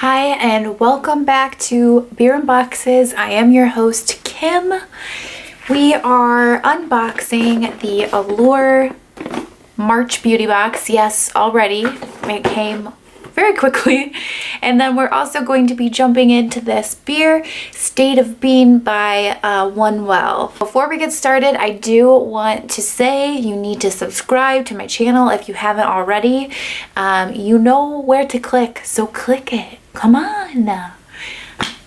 Hi and welcome back to Beer&Boxes. I am your host Kim. We are unboxing the Allure March beauty box. Yes, already. It came very quickly. And then we're also going to be jumping into this beer, State of Being by One Well. Before we get started, I do want to say you need to subscribe to my channel if you haven't already. You know where to click, so click it. Come on.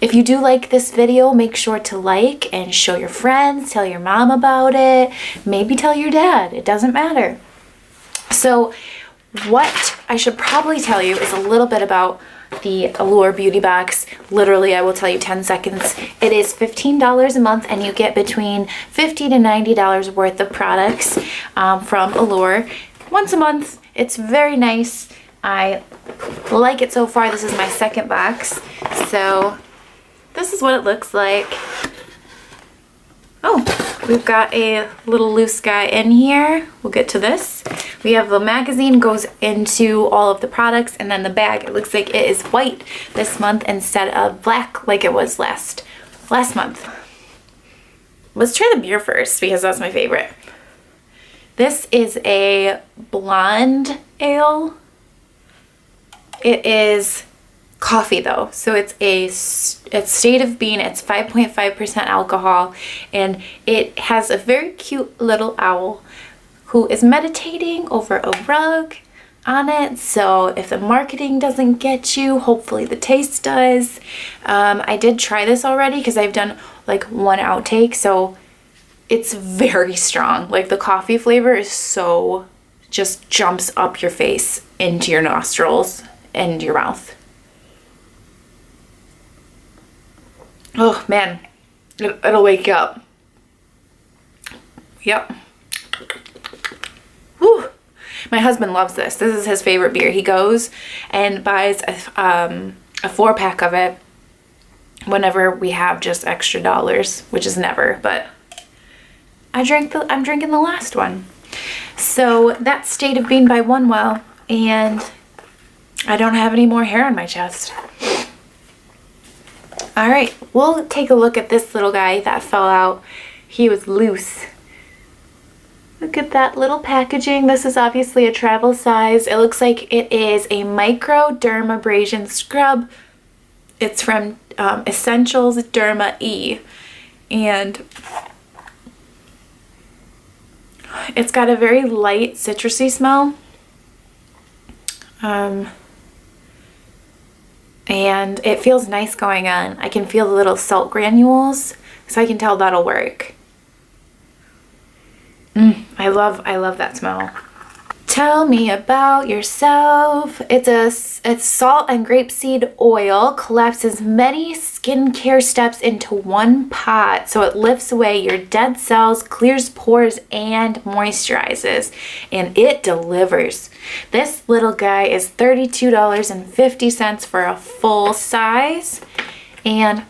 If you do like this video, make sure to like and show your friends, tell your mom about it, maybe tell your dad, it doesn't matter. So what I should probably tell you is a little bit about the Allure beauty box. Literally, I will tell you 10 seconds. It is $15 a month and you get between $50 to $90 worth of products from Allure once a month. It's very nice. I like it so far. This is my second box. So this is what it looks like. Oh, we've got a little loose guy in here. We'll get to this. We have the magazine goes into all of the products, and then the bag, it looks like it is white this month instead of black like it was last month. Let's try the beer first because that's my favorite. This is a blonde ale. It is coffee though, so it's State of Being. It's 5.5% alcohol, and it has a very cute little owl who is meditating over a rug on it. So if the marketing doesn't get you, hopefully the taste does. I did try this already because I've done like one outtake, so it's very strong. Like the coffee flavor is so just jumps up your face into your nostrils and your mouth. Oh man, it'll wake you up. Yep. Whew. My husband loves this. This is his favorite beer. He goes and buys a 4-pack of it whenever we have just extra dollars, which is never, but I'm drinking the last one. So that's State of Being by One Well, and I don't have any more hair on my chest. All right, we'll take a look at this little guy that fell out. He was loose. Look at that little packaging. This is obviously a travel size. It looks like it is a micro dermabrasion scrub. It's from Essentials Derma E. And it's got a very light citrusy smell. And it feels nice going on. I can feel the little salt granules, so I can tell that'll work. I love that smell. Tell me about yourself. It's salt and grapeseed oil, collapses many skincare steps into one pot, so it lifts away your dead cells, clears pores, and moisturizes, and it delivers. This little guy is $32.50 for a full size, and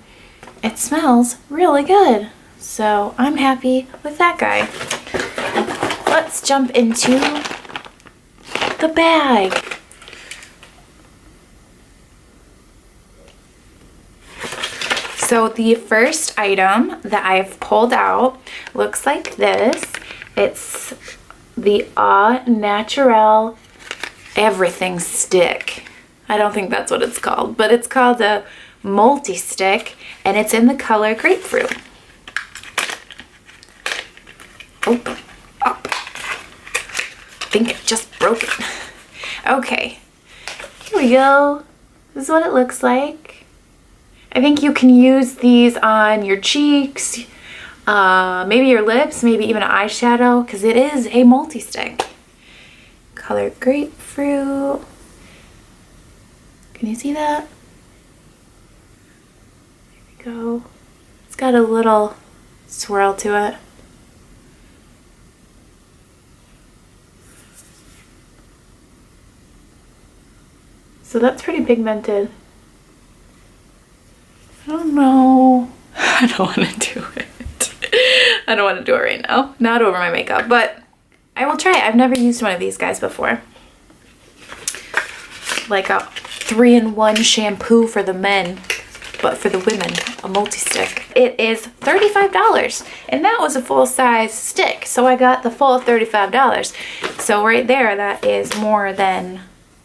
it smells really good. So I'm happy with that guy. Let's jump into the bag. So the first item that I've pulled out looks like this. It's the Au Naturel Everything Stick. I don't think that's what it's called, but it's called a multi-stick, and it's in the color grapefruit. Open up. I think it just broke it. Okay, here we go. This is what it looks like. I think you can use these on your cheeks, maybe your lips, maybe even an eyeshadow, because it is a multi-stick. Color grapefruit. Can you see that? There we go. It's got a little swirl to it. So that's pretty pigmented. I don't know. I don't want to do it. I don't want to do it right now. Not over my makeup, but I will try it. I've never used one of these guys before. Like a 3-in-1 shampoo for the men, but for the women, a multi-stick. It is $35, and that was a full-size stick, so I got the full $35. So right there, that is more than,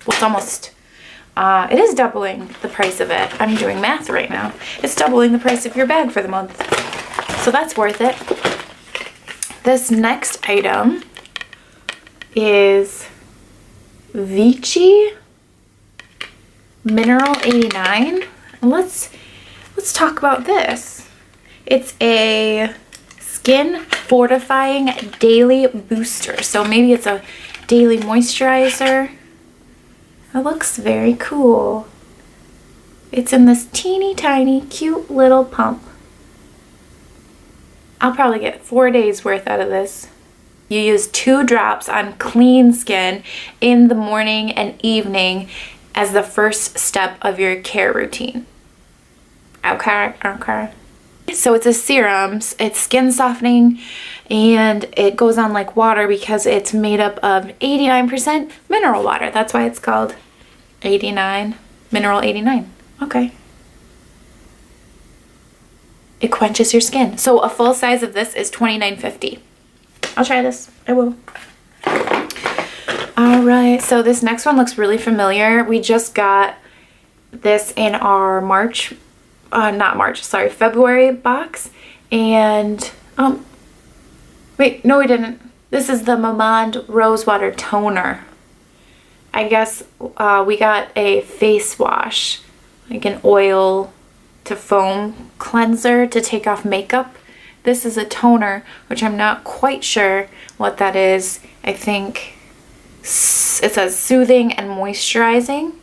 well, it's almost, it is doubling the price of it. I'm doing math right now. It's doubling the price of your bag for the month, so that's worth it. This next item is Vichy Mineral 89. Let's talk about this. It's a skin fortifying daily booster. So maybe it's a daily moisturizer. It looks very cool. It's in this teeny tiny cute little pump. I'll probably get 4 days worth out of this. You use 2 drops on clean skin in the morning and evening as the first step of your care routine. Okay. So it's a serum, it's skin softening, and it goes on like water because it's made up of 89% mineral water. That's why it's called 89, Mineral 89. Okay. It quenches your skin. So a full size of this is $29.50. I'll try this. I will. All right. So this next one looks really familiar. We just got this in our February box. And, wait, no we didn't. This is the Mamand Rosewater Toner. I guess we got a face wash, like an oil to foam cleanser to take off makeup. This is a toner, which I'm not quite sure what that is. I think it says soothing and moisturizing.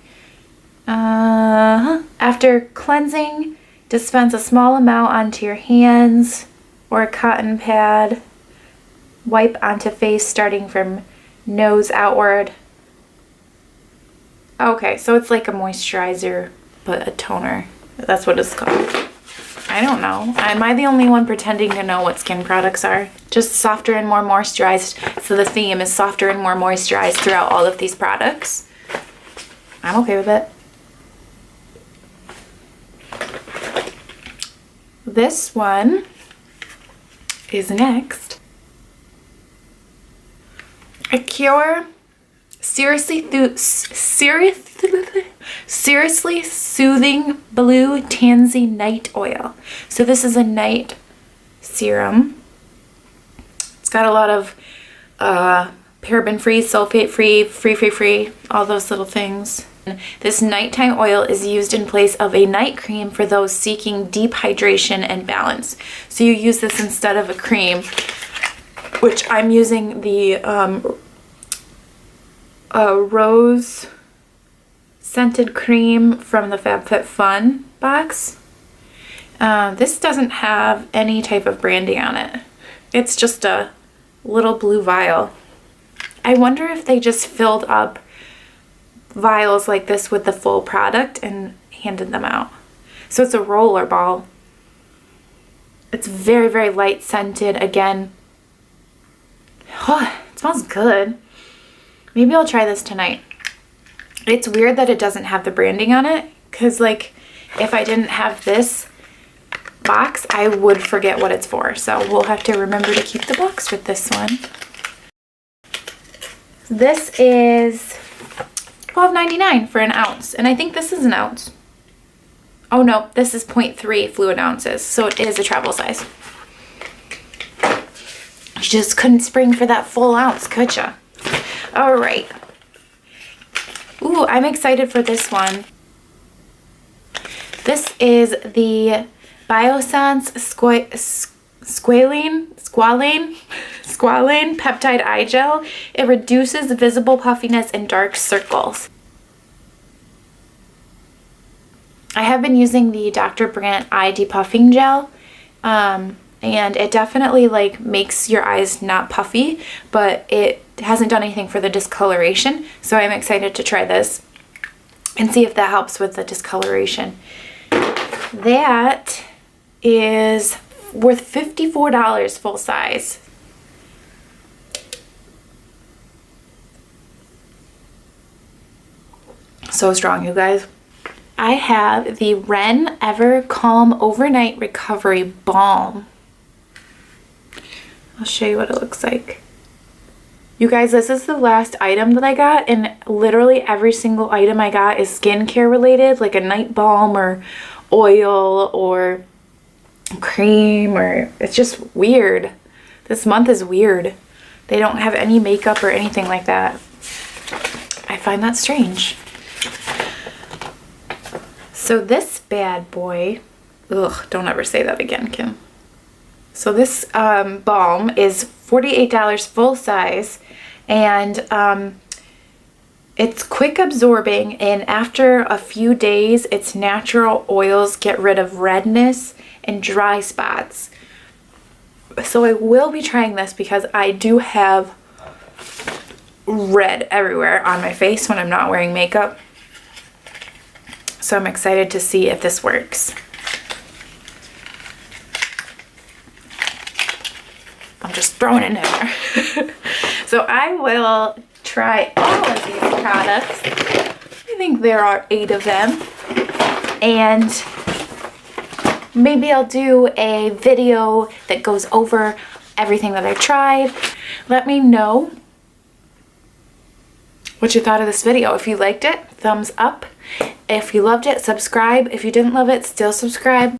After cleansing, dispense a small amount onto your hands or a cotton pad. Wipe onto face starting from nose outward. Okay, so it's like a moisturizer, but a toner. That's what it's called. I don't know. Am I the only one pretending to know what skin products are? Just softer and more moisturized. So the theme is softer and more moisturized throughout all of these products. I'm okay with it. This one is next. A Cure Seriously Soothing Blue Tanzy Night Oil. So this is a night serum. It's got a lot of paraben-free, sulfate-free, free, all those little things. This nighttime oil is used in place of a night cream for those seeking deep hydration and balance. So you use this instead of a cream, which I'm using the rose scented cream from the FabFitFun box. This doesn't have any type of branding on it. It's just a little blue vial. I wonder if they just filled up vials like this with the full product and handed them out. So it's a roller ball. It's very, very light scented. Again, it smells good. Maybe I'll try this tonight. It's weird that it doesn't have the branding on it, because like if I didn't have this box, I would forget what it's for. So we'll have to remember to keep the box with this one. This is $12.99 for an ounce, and I think this is an ounce. Oh no, this is 0.3 fluid ounces, so it is a travel size. You just couldn't spring for that full ounce, could ya? All right. Ooh, I'm excited for this one. This is the Biossance Squalane Peptide Eye Gel. It reduces visible puffiness and dark circles. I have been using the Dr. Brandt Eye Depuffing Gel, and it definitely like makes your eyes not puffy, but it hasn't done anything for the discoloration. So I'm excited to try this and see if that helps with the discoloration. That is worth $54 full size. So strong, you guys. I have the Ren Ever Calm Overnight Recovery Balm. I'll show you what it looks like. You guys, this is the last item that I got, and literally every single item I got is skincare related, like a night balm or oil or cream, or it's just weird. This month is weird. They don't have any makeup or anything like that. I find that strange. So this bad boy, ugh, don't ever say that again, Kim. So this balm is $48 full size, and it's quick absorbing, and after a few days its natural oils get rid of redness and dry spots. So I will be trying this because I do have red everywhere on my face when I'm not wearing makeup. So I'm excited to see if this works. I'm just throwing it in there. So I will try all of these products. I think there are 8 of them. And maybe I'll do a video that goes over everything that I tried. Let me know what you thought of this video. If you liked it, thumbs up. If you loved it, subscribe. If you didn't love it, still subscribe.